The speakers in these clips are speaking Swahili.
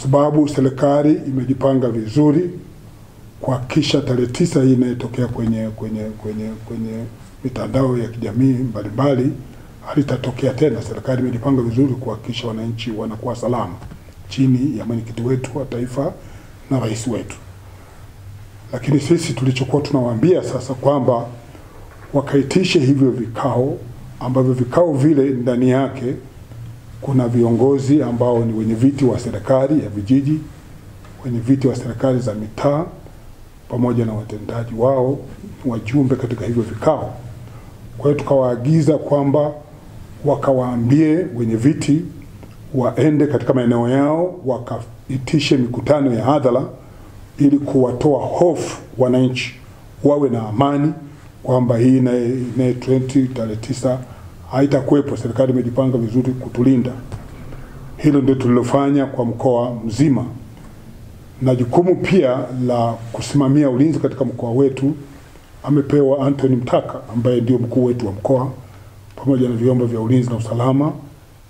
sababu serikali imejipanga vizuri kuhakikisha tarehe 9 hii inayotokea kwenye mitandao ya kijamii mbalimbali halitatokea tena. Serikali imejipanga vizuri kuhakikisha wananchi wanakuwa salama chini ya mwenyekiti wetu wa taifa na rais wetu. Lakini sisi tulichokuwa tunawaambia sasa kwamba wakaitishe hivyo vikao, ambavyo vikao vile ndani yake kuna viongozi ambao ni wenye viti wa serikali ya vijiji, wenye viti wa serikali za mitaa, pamoja na watendaji wao, wajumbe katika hivyo vikao. Kwa hiyo tukawaagiza kwamba wakawaambie wenye viti waende katika maeneo yao wakaitishe mikutano ya hadhara ili kuwatoa hofu wananchi, wawe na amani kwamba hii na 20 tarehe 9 haitakuwepo. Serikali imejipanga vizuri kutulinda. Hilo ndio tulilofanya kwa mkoa mzima, na jukumu pia la kusimamia ulinzi katika mkoa wetu amepewa Anthony Mtaka, ambaye ndio mkuu wetu wa mkoa, pamoja na vyombo vya ulinzi na usalama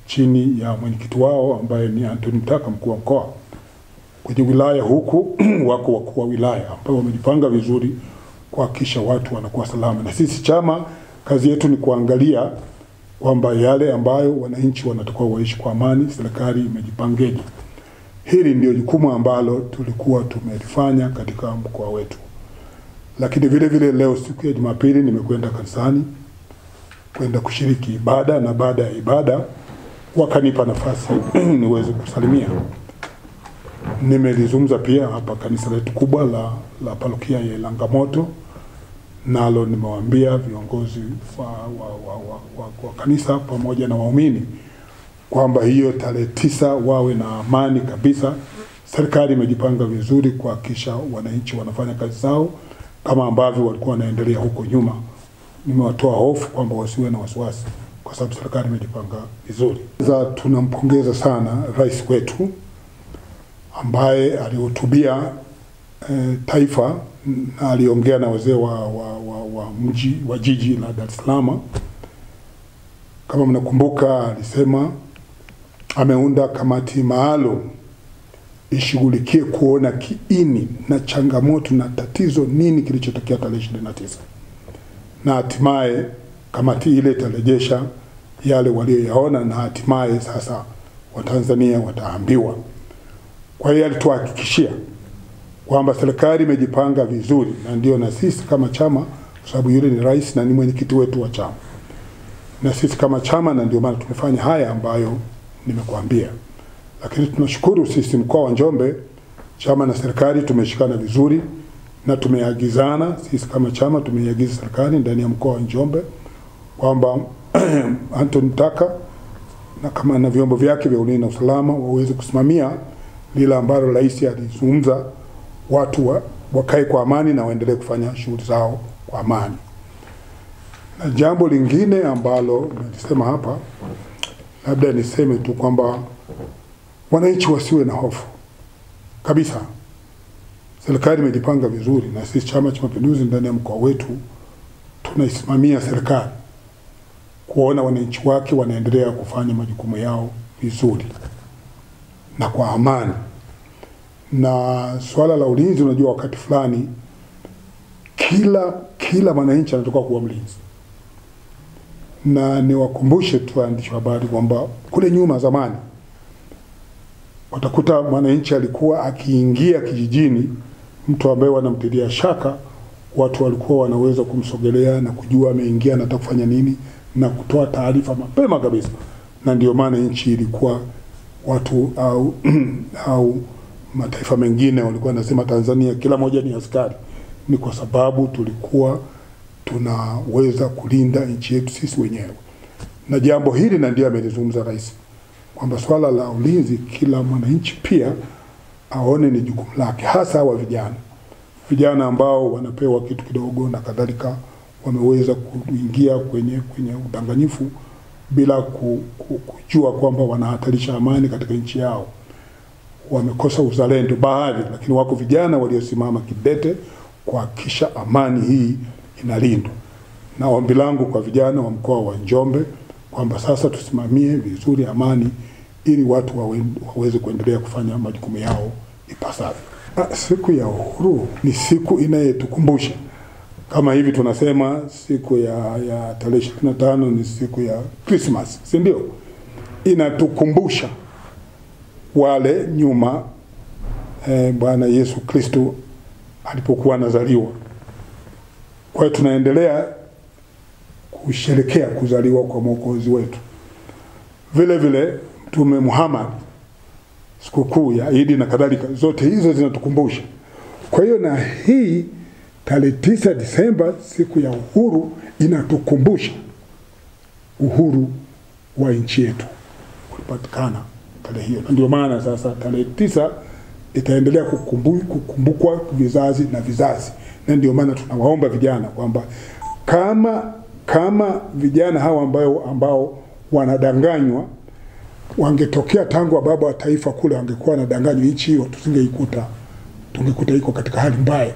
chini ya mwenyekiti wao ambaye ni Anthony Mtaka, mkuu wa mkoa. Kwenye wilaya huku wako wakuu wa wilaya ambao wamejipanga vizuri kuhakikisha watu wanakuwa salama. Na sisi chama kazi yetu ni kuangalia kwamba yale ambayo wananchi wanatakiwa waishi kwa amani, serikali imejipangeje. Hili ndio jukumu ambalo tulikuwa tumelifanya katika mkoa wetu. Lakini vile vile leo siku ya Jumapili nimekwenda kanisani kwenda kushiriki ibada, na baada ya ibada wakanipa nafasi niweze kusalimia. Nimelizungumza pia hapa kanisa letu kubwa la parokia ya Langamoto, nalo nimewaambia viongozi wa kanisa pamoja na waumini kwamba hiyo tarehe 9 wawe na amani kabisa. Serikali imejipanga vizuri kuhakikisha wananchi wanafanya kazi zao kama ambavyo walikuwa wanaendelea huko nyuma. Nimewatoa hofu kwamba wasiwe na wasiwasi kwa sababu serikali imejipanga vizuri. Tunampongeza sana rais wetu ambaye alihutubia taifa na aliongea na wazee wa jiji la Dar es Salaam. Kama mnakumbuka, alisema ameunda kamati maalum ishughulikie kuona kiini na changamoto na tatizo nini kilichotokea tarehe 29, na hatimaye kamati ile itarejesha yale walioyaona, na hatimaye sasa Watanzania wataambiwa. Kwa hiyo alituhakikishia kwamba serikali imejipanga vizuri, na ndio na sisi kama chama, kwa sababu yule ni rais na ni mwenyekiti wetu wa chama, na sisi kama chama, na ndio maana tumefanya haya ambayo nimekuambia. Lakini tunashukuru sisi mkoa wa Njombe, chama na serikali tumeshikana vizuri, na tumeagizana sisi kama chama, tumeagiza serikali ndani ya mkoa wa Njombe kwamba Anthony Mtaka na kama na vyombo vyake vya ulinzi na usalama waweze kusimamia lile ambalo rais alizungumza, watu wakae kwa amani na waendelee kufanya shughuli zao kwa amani. Na jambo lingine ambalo nilisema hapa, labda niseme tu kwamba wananchi wasiwe na hofu kabisa. Serikali imejipanga vizuri, na sisi Chama cha Mapinduzi ndani ya mkoa wetu tunaisimamia serikali kuona wananchi wake wanaendelea kufanya majukumu yao vizuri na kwa amani. Na swala la ulinzi, unajua wakati fulani kila mwananchi anatoka kuwa mlinzi. Na niwakumbushe tu waandishi wa habari kwamba kule nyuma zamani watakuta mwananchi alikuwa akiingia kijijini, mtu ambaye wanamtilia shaka, watu walikuwa wanaweza kumsogelea na kujua ameingia na atakufanya nini na kutoa taarifa mapema kabisa. Na ndio maana nchi ilikuwa watu au mataifa mengine walikuwa wanasema Tanzania kila moja ni askari, ni kwa sababu tulikuwa tunaweza kulinda nchi yetu sisi wenyewe. Na jambo hili na ndio amelizungumza rais kwamba swala la ulinzi kila mwananchi pia aone ni jukumu lake, hasa wa vijana ambao wanapewa kitu kidogo na kadhalika, wameweza kuingia kwenye udanganyifu bila kujua kwamba wanahatarisha amani katika nchi yao. Wamekosa uzalendo baadhi, lakini wako vijana waliosimama kidete kuhakikisha amani hii inalindwa. Na ombi langu kwa vijana wa mkoa wa Njombe kwamba sasa tusimamie vizuri amani ili watu waweze kuendelea kufanya majukumu yao ipasavyo. Siku ya uhuru ni siku inayetukumbusha, kama hivi tunasema siku ya tarehe 25 ni siku ya Christmas, si ndio? Inatukumbusha wale nyuma Bwana Yesu Kristo alipokuwa anazaliwa. Kwa hiyo tunaendelea kusherehekea kuzaliwa kwa Mwokozi wetu. Vile vile Mtume Muhammad, sikukuu ya Eid na kadhalika, zote hizo zinatukumbusha. Kwa hiyo na hii tarehe 9 Disemba, siku ya uhuru, inatukumbusha uhuru wa nchi yetu ulipatikana tarehe hiyo. Ndio maana sasa tarehe 9 itaendelea kukumbukwa vizazi na vizazi. Na ndio maana tunawaomba vijana kwamba kama vijana hawa ambao wanadanganywa wangetokea tangu baba wa taifa kule, wangekuwa wanadanganywa, nchi hiyo tungekuta iko katika hali mbaya,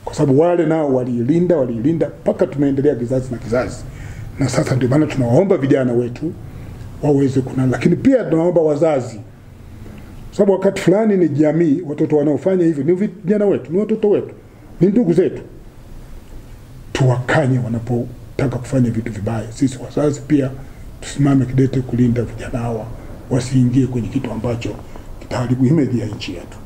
kwa sababu wale nao waliilinda mpaka tumeendelea kizazi na kizazi. Na sasa ndio maana tunawaomba vijana wetu waweze lakini pia tunaomba wazazi, sababu wakati fulani ni jamii, watoto wanaofanya hivyo ni vijana wetu, ni watoto wetu, ni ndugu zetu. Tuwakanye wanapotaka kufanya vitu vibaya. Sisi wazazi pia tusimame kidete kulinda vijana hawa wasiingie kwenye kitu ambacho kitaharibu image ya nchi yetu.